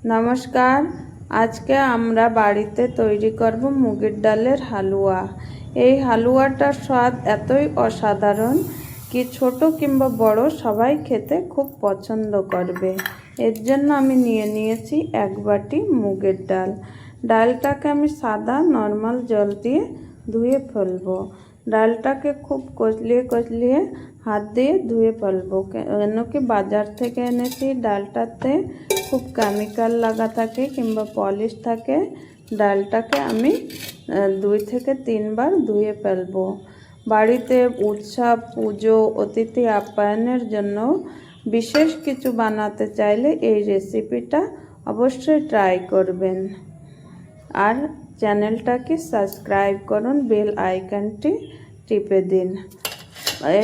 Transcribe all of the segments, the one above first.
নমস্কার। আজকে আমরা বাড়িতে তৈরি করব মুগের ডালের হালুয়া। এই হালুয়াটার স্বাদ এতই অসাধারণ কি ছোট কিংবা বড় সবাই খেতে খুব পছন্দ করবে। এর জন্য আমি নিয়েছি 1 বাটি মুগের ডাল। ডালটাকে আমি সাদা নর্মাল জল দিয়ে ধুয়ে ফেলবো। ডালটাকে খুব কচলিয়ে হাত দিয়ে ধুয়ে ফেলবো, কেন কি বাজার থেকে এনেছি। ডালটাতে খুব কেমিক্যাল লাগা থাকে কিংবা পলিশ থাকে। ডালটাকে আমি 2 থেকে 3 বার ধুয়ে ফেলবো। বাড়িতে উৎসব, পুজো, অতিথি আপ্যায়নের জন্য বিশেষ কিছু বানাতে চাইলে এই রেসিপিটা অবশ্যই ট্রাই করবেন। আর চ্যানেলটাকে সাবস্ক্রাইব করুন, বেল আইকনটি টিপে দিন।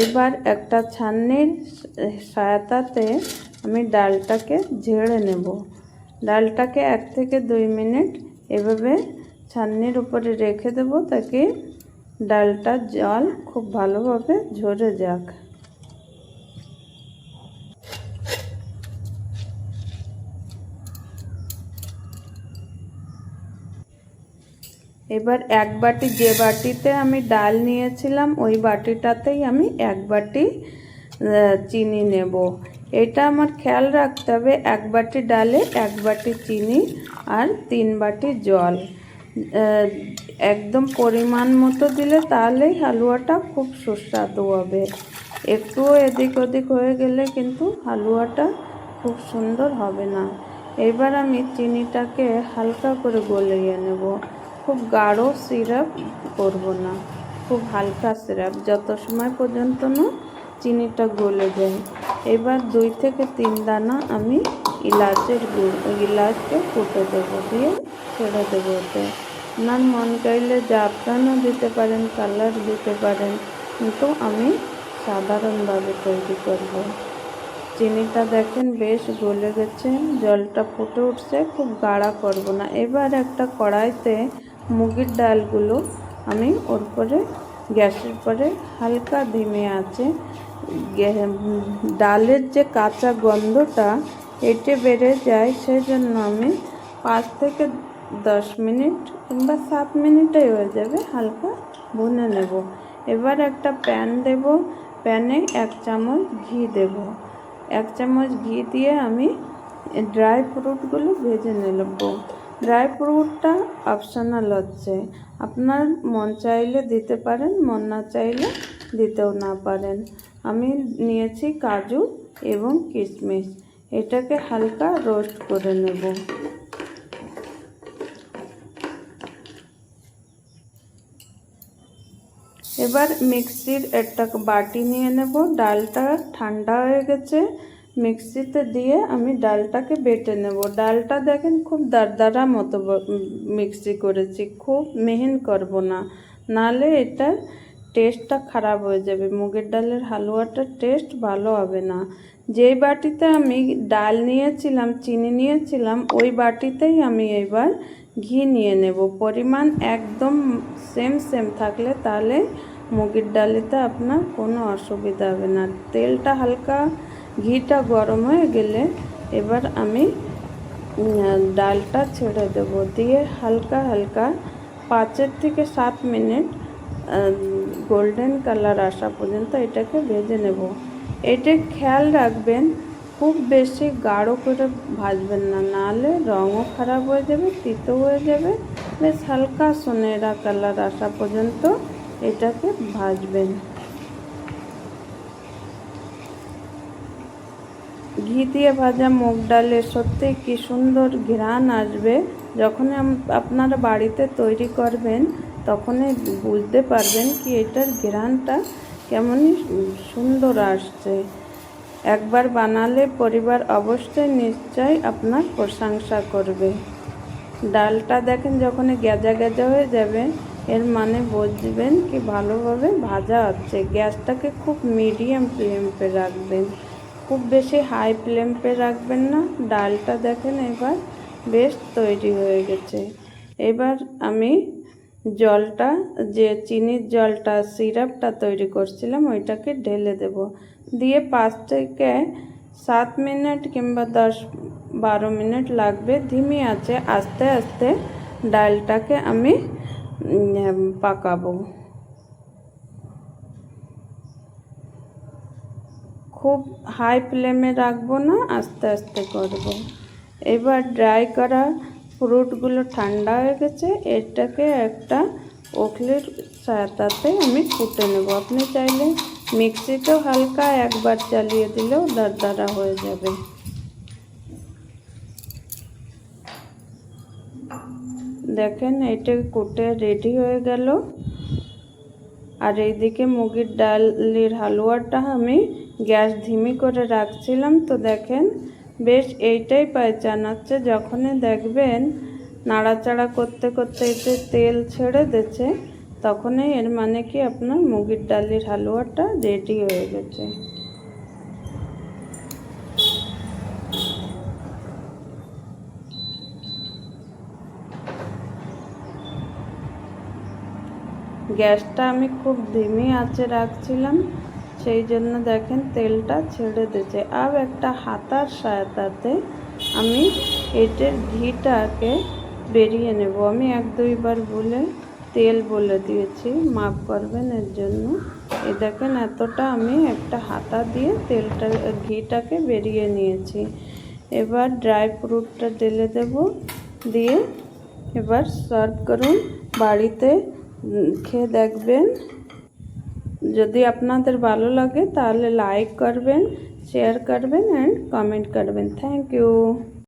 এবার একটা ছাঁকনির সহায়তাতে আমি ডালটাকে ঝেড়ে নেব। ডালটাকে 1 থেকে 2 মিনিট এভাবে ছাঁকনির উপরে রেখে দেব, তাকে ডালটার জল খুব ভালোভাবে ঝরে যাক। এবার 1 বাটি, যে বাটিতে আমি ডাল নিয়েছিলাম ওই বাটিটাতেই আমি 1 বাটি চিনি নেব। এটা আমার খেয়াল রাখতে হবে, 1 বাটি ডালে 1 বাটি চিনি আর 3 বাটি জল একদম পরিমাণ মতো দিলে তাহলেই হালুয়াটা খুব সুস্বাদু হবে। একটুও এদিক ওদিক হয়ে গেলে কিন্তু হালুয়াটা খুব সুন্দর হবে না। এবার আমি চিনিটাকে হালকা করে গলিয়ে নেব। খুব গাঢ় সিরাপ করব না, খুব হালকা সিরাপ, যত সময় পর্যন্ত না চিনিটা গলে যায়। এবার 2 থেকে 3 দানা আমি ইলাচকে কুটে দেবো, দিয়ে ছেড়ে দেবো ওতে। আপনার মন চাইলে জাফরানও দিতে পারেন, কালার দিতে পারেন, কিন্তু আমি সাধারণভাবে তৈরি করব। চিনিটা দেখেন বেশ গলে গেছে, জলটা ফুটে উঠছে, খুব গাঢ়া করব না। এবার একটা কড়াইতে মুগের ডালগুলো আমি ওর পরে গ্যাসের পরে হালকা ধিমে আছে ডালের যে কাঁচা গন্ধটা এটে বেড়ে যায়, সেজন্য আমি 5 থেকে 10 মিনিট কিংবা 7 মিনিটেই হয়ে যাবে, হালকা ভুনে নেব। এবার একটা প্যান দেব, প্যানে 1 চামচ ঘি দেব। 1 চামচ ঘি দিয়ে আমি ড্রাই ফ্রুটগুলো ভেজে নেব। ড্রাই ফ্রুটটা অপশনাল হচ্ছে, আপনার মন চাইলে দিতে পারেন, মন না চাইলে দিতেও না পারেন। আমি নিয়েছি কাজু এবং কিশমিশ, এটাকে হালকা রোস্ট করে নেব। এবার মিক্সির একটা বাটি নিয়ে নেব। ডালটা ঠান্ডা হয়ে গেছে, মিক্সিতে দিয়ে আমি ডালটাকে বেটে নেব। ডালটা দেখেন খুব দারদারা মতো মিক্সি করেছি, খুব মিহিন করব না, নাহলে এটার টেস্টটা খারাপ হয়ে যাবে। মুগের ডালের হালুয়াটার টেস্ট ভালো হবে না। যেই বাটিতে আমি ডাল নিয়েছিলাম, চিনি নিয়েছিলাম, ওই বাটিতেই আমি এবার ঘি নিয়ে নেব। পরিমাণ একদম সেম থাকলে তাহলে মুগের ডালেতে আপনার কোনো অসুবিধা হবে না। তেলটা হালকা, ঘিটা গরম হয়ে গেলে এবার আমি ডালটা ছেড়ে দেব, দিয়ে হালকা 5 থেকে 7 মিনিট গোল্ডেন কালার আসা পর্যন্ত এটাকে ভেজে নেব। এটা খেয়াল রাখবেন, খুব বেশি গাঢ় করে ভাজবেন না, নাহলে রঙও খারাপ হয়ে যাবে, তিতো হয়ে যাবে। বেশ হালকা সোনেরা কালার আসা পর্যন্ত এটাকে ভাজবেন। ঘি দিয়ে ভাজা মুগ ডালে সত্যি কি সুন্দর ঘ্রাণ আসবে। যখন আপনারা বাড়িতে তৈরি করবেন তখনই বুঝতে পারবেন কি এটার ঘ্রাণটা কেমনই সুন্দর আসছে। একবার বানালে পরিবার অবশ্যই নিশ্চয় আপনার প্রশংসা করবে। ডালটা দেখেন যখন গেজা হয়ে যাবে, এর মানে বুঝবেন কি ভালোভাবে ভাজা হচ্ছে। গ্যাসটাকে খুব মিডিয়াম ফ্লেমে রাখবেন, খুব বেশি হাই ফ্লেমে রাখবেন না। ডালটা দেখেন এবার বেশ তৈরি হয়ে গেছে। এবার আমি জলটা, যে চিনির জলটা, সিরাপটা তৈরি করছিলাম, ওইটাকে ঢেলে দেব। দিয়ে 5 থেকে 7 মিনিট কিংবা 10 12 মিনিট লাগবে। ধিমি আছে আস্তে আস্তে ডালটাকে আমি পাকাবো। খুব হাই ফ্লেমে রাখবো না, আস্তে আস্তে করব। এবার ড্রাই করা ফ্রুটগুলো ঠান্ডা হয়ে গেছে, এটাকে একটা ওখলির সহায়তাতে আমি কুটে নেব। আপনি চাইলে মিক্সিতেও হালকা একবার চালিয়ে দিলেও দরদরা হয়ে যাবে। দেখেন এটা কুটে রেডি হয়ে গেল। আর এইদিকে মুগের ডালের হালুয়াটা আমি গ্যাস ধিমি করে রাখছিলাম। তো দেখেন বেশ এইটাই পায়চান হচ্ছে, যখনই দেখবেন নাড়াচাড়া করতে করতে এতে তেল ছেড়ে দিচ্ছে, তখনই এর মানে কি আপনার মুগের ডালের হালুয়াটা রেডি হয়ে গেছে। গ্যাসটা আমি খুব ধিমি আঁচে রাখছিলাম, সেই জন্য দেখেন তেলটা ছেড়ে দিয়েছে। আর একটা হাতার সহায়তাতে আমি এটার ঘিটাকে বেরিয়ে নেব। আমি 1-2 বার বলে তেল বলে দিয়েছি, মাফ করবেন এর জন্য। এই দেখেন এতটা আমি একটা হাতা দিয়ে ঘিটাকে বেরিয়ে নিয়েছি। এবার ড্রাই ফ্রুটটা ঢেলে দেব, দিয়ে এবার সার্ভ করুন। বাড়িতে খেয়ে দেখবেন। যদি আপনাদের ভালো লাগে তাহলে লাইক করবেন, শেয়ার করবেন অ্যান্ড কমেন্ট করবেন। Thank you.